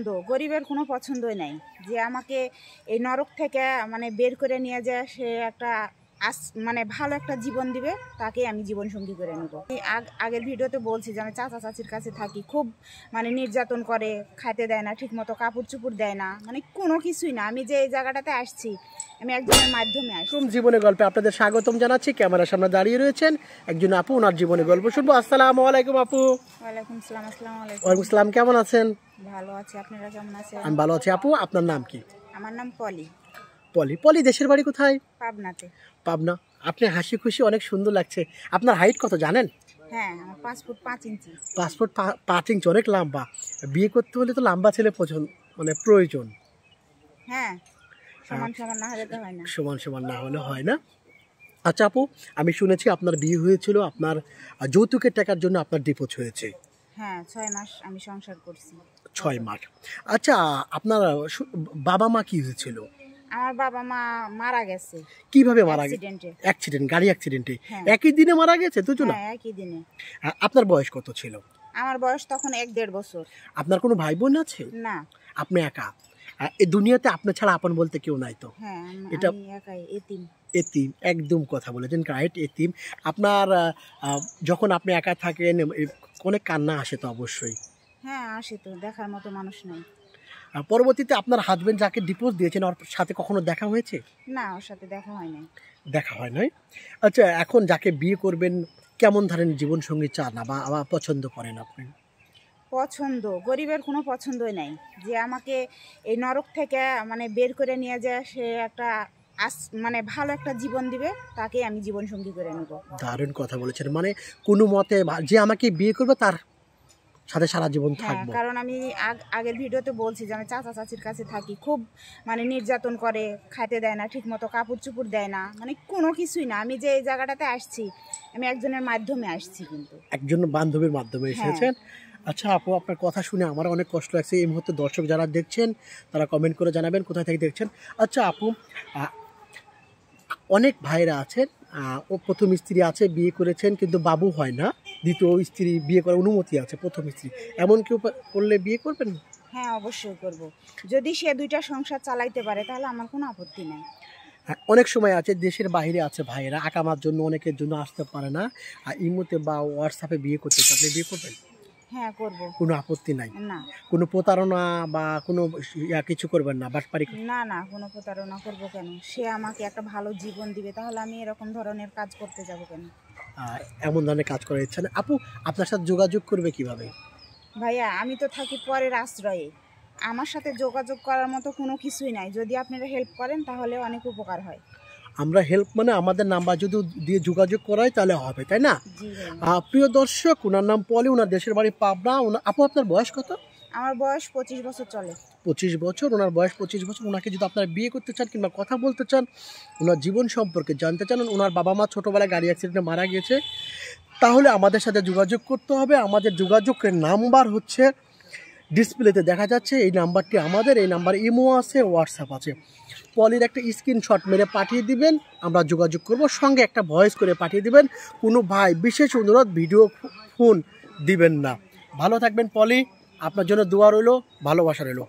পছন্দ, গরিবের কোনো পছন্দই নাই। যে আমাকে এই নরক থেকে মানে বের করে নিয়ে যায়, সে একটা মানে ভালো একটা জীবন দিবে, তাকে আমি জীবনসঙ্গী করে নেব। আগের ভিডিওতে বলছি যে আমি চাচা চাচির কাছে থাকি, খুব মানে নির্যাতন করে, খাইতে দেয় না ঠিক মতো, কাপড় চুপড় দেয় না, মানে কোনো কিছুই না। আমি যে এই জায়গাটাতে আসছি, আমি একজনের মাধ্যমে আসছি। জীবনের গল্পে আপনাদের স্বাগতম জানাচ্ছি। ক্যামেরার সামনে দাঁড়িয়ে রয়েছেন একজন আপু, ওনার জীবনের গল্প শুনবো। আসসালামু আলাইকুম আপু। ওয়ালাইকুম আসসালাম। আসসালামু আলাইকুম। ওয়ালাইকুম আসসালাম। কেমন আছেন? ভালো আছি, আপনারা কেমন আছেন? আমি ভালো আছি আপু। আপনার নাম কি? আমার নাম পলি। পলি। পলি দেশের বাড়ি কোথায়? পাবনাতে। পাবনা। আপনি হাসি খুশি, অনেক সুন্দর লাগছে। আপনার হাইট কত জানেন? হ্যাঁ, আমার 5 ফুট 5 ইঞ্চি। 5 ফুট 5 ইঞ্চি, অনেক লম্বা। বিয়ে করতে হলে তো লম্বা ছেলে মানে প্রয়োজন। হ্যাঁ, সমান সমান না হলে তো হয় না। সমান সমান না হলে হয় না। আচ্ছা আপু, আমি শুনেছি আপনার বিয়ে হয়েছিল, আপনার যৌতুকের টাকার জন্য আপনার ডিভোর্স হয়েছে। হ্যাঁ, 6 মাস আমি সংসার করছি। 6 মাস। আচ্ছা, আপনার বাবা মা কি হয়েছিল? আমার বাবা মা মারা গেছে। কিভাবে মারা গেছে? অ্যাক্সিডেন্ট, গাড়ি অ্যাক্সিডেন্টে। একই দিনে মারা গেছে দুজন? হ্যাঁ, একই দিনে। আপনার বয়স কত ছিল? আমার বয়স তখন 1-1.5 বছর। আপনার কোনো ভাই বোন আছে? না। আপনি একা? এই দুনিয়াতে আপনি ছাড়া আপন বলতে কেউ নাই তো? হ্যাঁ, এটা আমি একাই, এতিম। এতিম, একদম কথা বলেছেন, রাইট, এতিম। আপনার যখন আপনি একা থাকেন অনেক কান্না আসে তো অবশ্যই? হ্যাঁ, আসে তো, দেখার মতো মানুষ নাই। পরবর্তীতে আপনার হাজবেন্ড যাকে ডিভোর্স দিয়েছেন, ওর সাথে কখনো দেখা হয়েছে? না, ওর সাথে দেখা হয় নাই। দেখা হয় নাই। আচ্ছা, এখন যাকে বিয়ে করবেন কেমন ধরনের জীবন সঙ্গী চান বা পছন্দ করেন আপনি? পছন্দ, গরিবের কোনো পছন্দই নাই। যে আমাকে এই নরক থেকে মানে বের করে নিয়ে যায়, সে একটা মানে ভালো একটা জীবন দিবে, তাকে আমি জীবনসঙ্গী করে নেব। দারুণ কথা বলেছেন। মানে কোনো মতে যে আমাকে বিয়ে করবে তার সাথে সারা জীবন থাকবো। কারণ আমি আগের ভিডিওতে বলছি যে আমি চাচা চাচির কাছে থাকি, খুব মানে নির্যাতন করে, খাইতে দেয় না ঠিক মতো, কাপড় চুপড় দেয় না, মানে কোনো কিছুই না। আমি যে এই জায়গাটাতে আসছি, আমি একজনের মাধ্যমে আসছি। কিন্তু একজন বান্ধবীর মাধ্যমে এসেছেন। আচ্ছা আপু, আপনার কথা শুনে আমার অনেক কষ্ট লাগছে। এই মুহূর্তে দর্শক যারা দেখছেন তারা কমেন্ট করে জানাবেন কোথায় থেকে দেখছেন। আচ্ছা আপু, অনেক ভাইরা আছেন, ও প্রথম স্ত্রী আছে, বিয়ে করেছেন কিন্তু বাবু হয় না, দ্বিতীয় স্ত্রী বিয়ে করার অনুমতি আছে, প্রথম স্ত্রী, এমন কেউ করলে বিয়ে করবেন? হ্যাঁ, অবশ্যই করব। যদি সে 2টা সংসার চালাইতে পারে তাহলে আমার কোনো আপত্তি নাই। অনেক সময় আছে দেশের বাইরে আছে ভাইয়েরা, আকামার জন্য অনেকের জন্য আসতে পারে না, আর ইমোতে বা হোয়াটসঅ্যাপে বিয়ে করতে চান, আপনি বিয়ে করবেন? হ্যাঁ, করব। কোনো আপত্তি নাই? না। কোনো প্রতারণা বা কোনো কিছু করবেন না, বাটপারি? না না, কোনো প্রতারণা করব কেন? সে আমাকে একটা ভালো জীবন দিবে, তাহলে আমি এরকম ধরনের কাজ করতে যাব কেন? এমন ধরনের কাজ করার ইচ্ছা নেই। আপু, আপনার সাথে যোগাযোগ করবে কিভাবে? ভাইয়া, আমি তো থাকি পরের আশ্রয়ে, আমার সাথে যোগাযোগ করার মতো কোনো কিছুই নাই। যদি আপনারা হেল্প করেন তাহলে অনেক উপকার হয়। আমরা হেল্প মানে আমাদের নাম্বার যদি দিয়ে যোগাযোগ করাই তাহলে হবে, তাই না? প্রিয় দর্শক, ওনার নাম পলি, ওনার দেশের বাড়ি পাবনা। আপু, আপনার বয়স কত? আমার বয়স 25 বছর চলে। 25 বছর, ওনার বয়স 25 বছর। ওনাকে যদি আপনারা বিয়ে করতে চান কিংবা কথা বলতে চান, ওনার জীবন সম্পর্কে জানতে চান, ওনার বাবা মা ছোটোবেলায় গাড়ি অ্যাক্সিডেন্টে মারা গিয়েছে, তাহলে আমাদের সাথে যোগাযোগ করতে হবে। আমাদের যোগাযোগের নাম্বার হচ্ছে ডিসপ্লেতে দেখা যাচ্ছে, এই নাম্বারটি আমাদের। এই নাম্বারে ইমো আছে, হোয়াটসঅ্যাপ আছে। পলির একটা স্ক্রিনশট মেরে পাঠিয়ে দিবেন, আমরা যোগাযোগ করব। সঙ্গে একটা ভয়েস করে পাঠিয়ে দিবেন। কোনো ভাই, বিশেষ অনুরোধ, ভিডিও ফোন দিবেন না। ভালো থাকবেন পলি, আপনার জন্য দোয়া রইল, ভালোবাসা রইল।